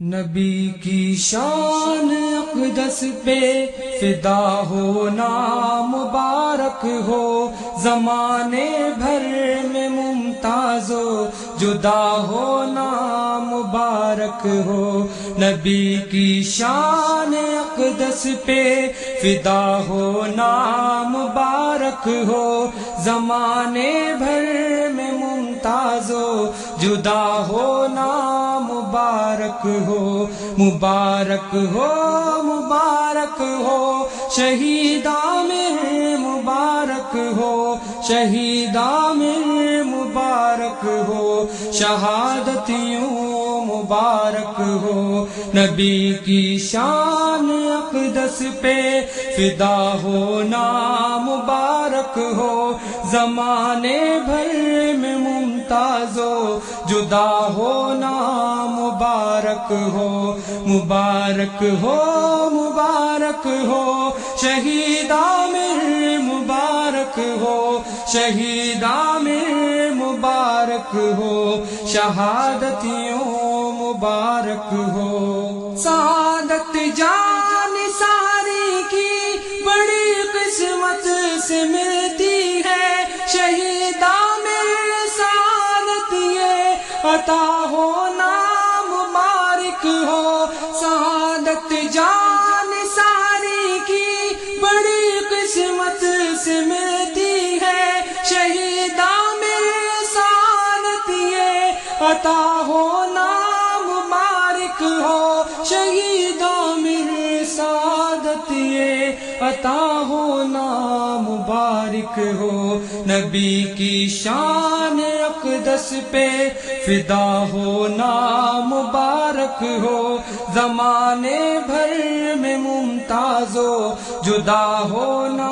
نبی کی شان اقدس پہ فدا ہونا مبارک ہو، زمانے بھر میں ممتاز و جدا ہونا مبارک ہو۔ نبی کی شان اقدس پہ فدا ہونا مبارک ہو، زمانے بھر میں ممتاز و جدا ہونا مبارک ہو۔ مبارک ہو مبارک ہو شہید عامر، مبارک ہو شہید عامر، مبارک ہو شہادت یوں مبارک ہو۔ نبی کی شان اقدس پہ فدا ہونا مبارک ہو، زمانے بھر میں ممتاز و جدا ہونا مبارک ہو۔ مبارک ہو مبارک ہو شہید عامر، مبارک ہو شہید عامر، مبارک ہو شہادت یوں مبارک ہو۔ سعادت جان ساری کی بڑی قسمت سے ملتی ہے، شہید عامر سعادت یہ عطا ہونا مبارک ہو۔ سعادت جان ساری کی بڑی قسمت سے ملتی ہے، شہید عامر سعادت یہ عطا ہونا مبارک ہو۔ شہید عامر سعادت یہ عطا ہونا مبارک ہو۔ نبی کی شان اقدس پہ فدا ہونا مبارک ہو، زمانے بھر میں ممتاز و جدا ہونا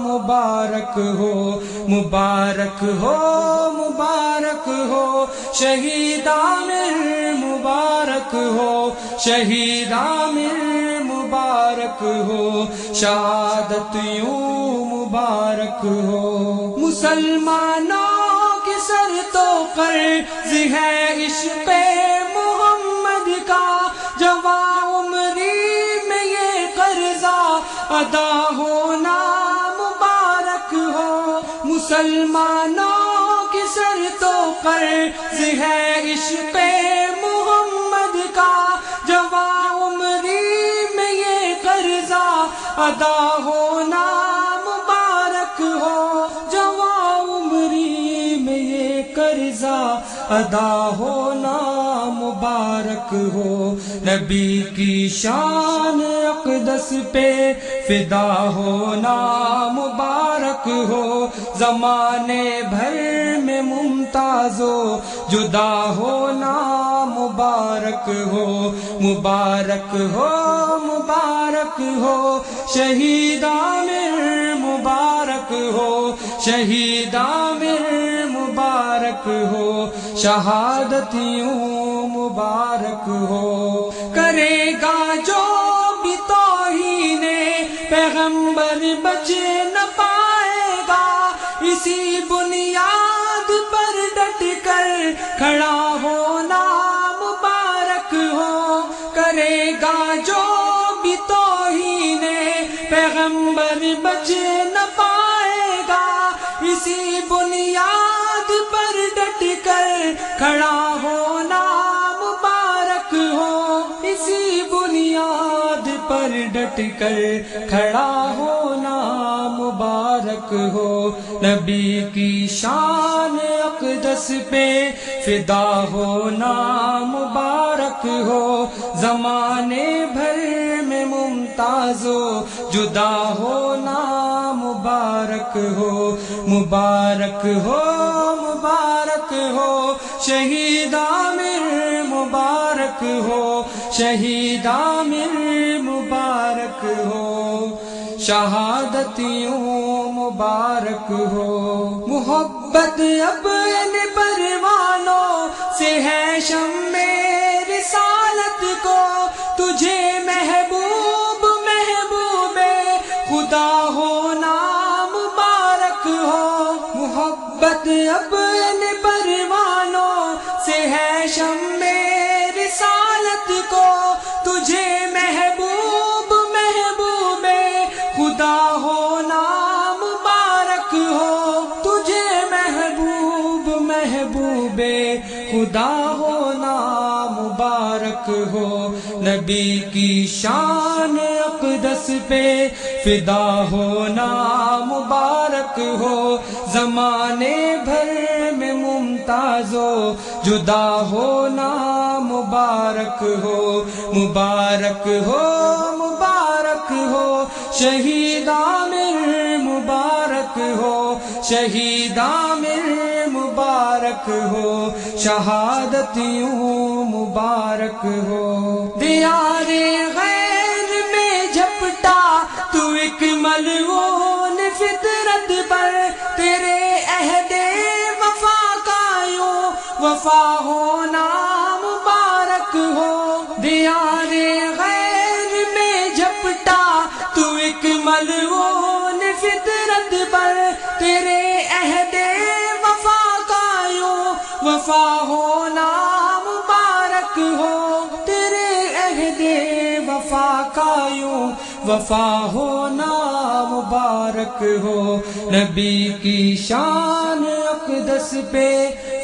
مبارک ہو۔ مبارک ہو مبارک ہو شہید عامر، مبارک ہو شہید عامر، مبارک ہو شہادت یوں مبارک ہو۔ مسلمانوں کی سر تو قرض ہے عشق محمد کا، جوان عمری میں یہ قرضہ ادا ہونا مبارک ہو۔ مسلمانوں کی سر تو قرض ہے عشق محمد کا، جوان عمری میں یہ قرضہ ادا ہونا مبارک ہو۔ جوان عمری میں یہ قرضہ ادا ہونا مبارک ہو۔ نبی کی شان اقدس پہ فدا ہونا مبارک ہو، زمانے بھر میں ممتاز و جدا ہونا مبارک ہو۔ مبارک ہو مبارک ہو شہید عامر، مبارک ہو شہید عامر، مبارک ہو شہادت یوں مبارک ہو۔ کرے گا جو بھی توہین پیغمبر بچ نہ پائے گا، اسی بنیاد پر ڈٹ کر کھڑا ہونا مبارک ہو۔ کرے گا جو بھی توہین پیغمبر بچ نہ پائے گا، اسی بنیاد پر ڈٹ کر کھڑا ہونا مبارک ہو۔ اسی بنیاد پر ڈٹ کر کھڑا ہونا مبارک ہو۔ نبی کی شان اقدس پہ فدا ہونا مبارک ہو، زمانے بھر میں ممتاز و جدا ہونا مبارک ہو۔ مبارک ہو مبارک ہو شہید عامر، مبارک ہو شہید عامر، مبارک ہو شہادت یوں مبارک ہو۔ محبت اب ان پروانوں سے ہے شمع رسالت کو، تجھے محبوب محبوب خدا ہونا مبارک ہو۔ محبت اب ان پروانوں سے ہے شمع رسالت کو، مبارک ہو، نبی کی شان اقدس پہ فدا ہونا مبارک ہو، زمانے بھر میں ممتاز و جدا ہونا مبارک ہو، مبارک ہو مبارک ہو، شہید عامر مبارک ہو، شہید عامر مبارک ہو، شہادت یوں مبارک ہو، دیار غیر میں جھپٹا تو ایک ملعون فطرت پر، تیرے عہد وفا کا یوں وفا ہونا مبارک ہو، دیار غیر میں جھپٹا تو ایک ملعون فطرت پر، تیرے عہد وفا کا یوں وفا ہونا مبارک ہو، تیرے عہد وفا کا یوں وفا ہونا مبارک ہو، نبی کی شان اقدس پہ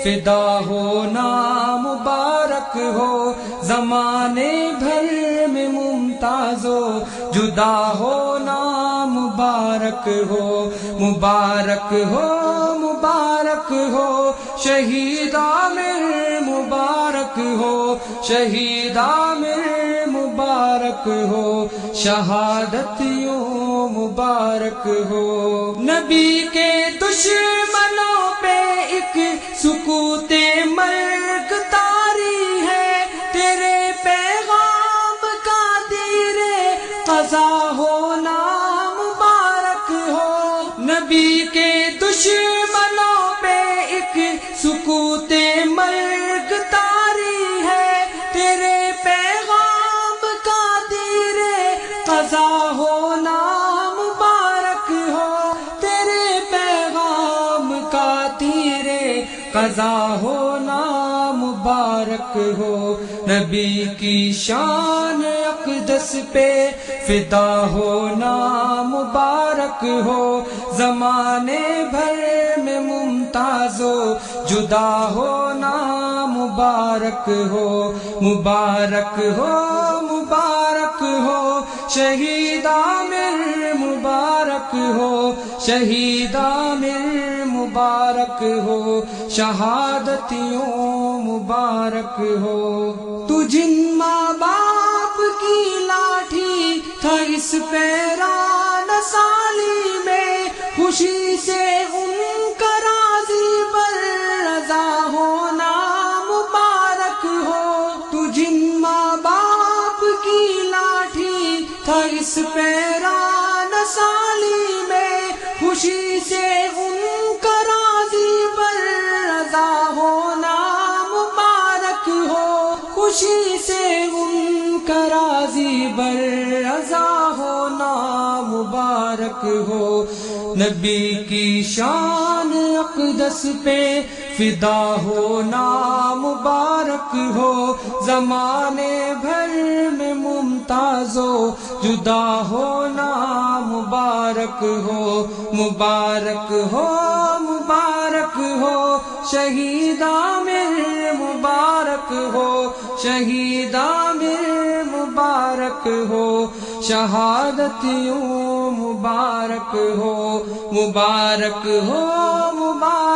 فدا ہونا مبارک ہو، زمانے بھر میں ممتاز و جدا ہونا مبارک ہو، مبارک ہو مبارک ہو، شہید عامر مبارک ہو، شہید عامر مبارک ہو، شہادت یوں مبارک ہو، نبی کے دشمنوں پہ ایک سکوت مرگ طاری ہے، تیرے پیغام کا تیر قضا ہونا مبارک ہو، نبی کے دشمنوں پہ ایک سکوت مرگ طاری ہے، تیرے پیغام کا تیر قضا ہونا مبارک ہو، تیرے پیغام کا تیر قضا ہونا مبارک ہو، نبی کی شان اقدس پہ فدا ہونا مبارک ہو، زمانے بھر میں ممتاز و جدا ہونا مبارک ہو، مبارک ہو مبارک ہو، شہید عامر مبارک ہو، شہید عامر مبارک ہو، شہادت یوں مبارک ہو، تو جن ماں باپ کی لاٹھی تھا اس پیران سالی میں، خوشی سے ان کا راضی بر رضا ہونا مبارک ہو، تو جن ماں باپ کی لاٹھی تھا اس پیران سالی میں، خوشی سے ان کا راضی بر رضا ہونا مبارک ہو، خوشی سے ان کا راضی بر رضا ہونا مبارک ہو، نبی کی شان اقدس پہ فدا ہونا مبارک ہو، زمانے بھر میں ممتاز و جدا ہونا مبارک ہو، مبارک ہو مبارک ہو، شہید عامر مبارک ہو، شہید عامر مبارک ہو، شہادت یوں مبارک ہو، مبارک ہو مبارک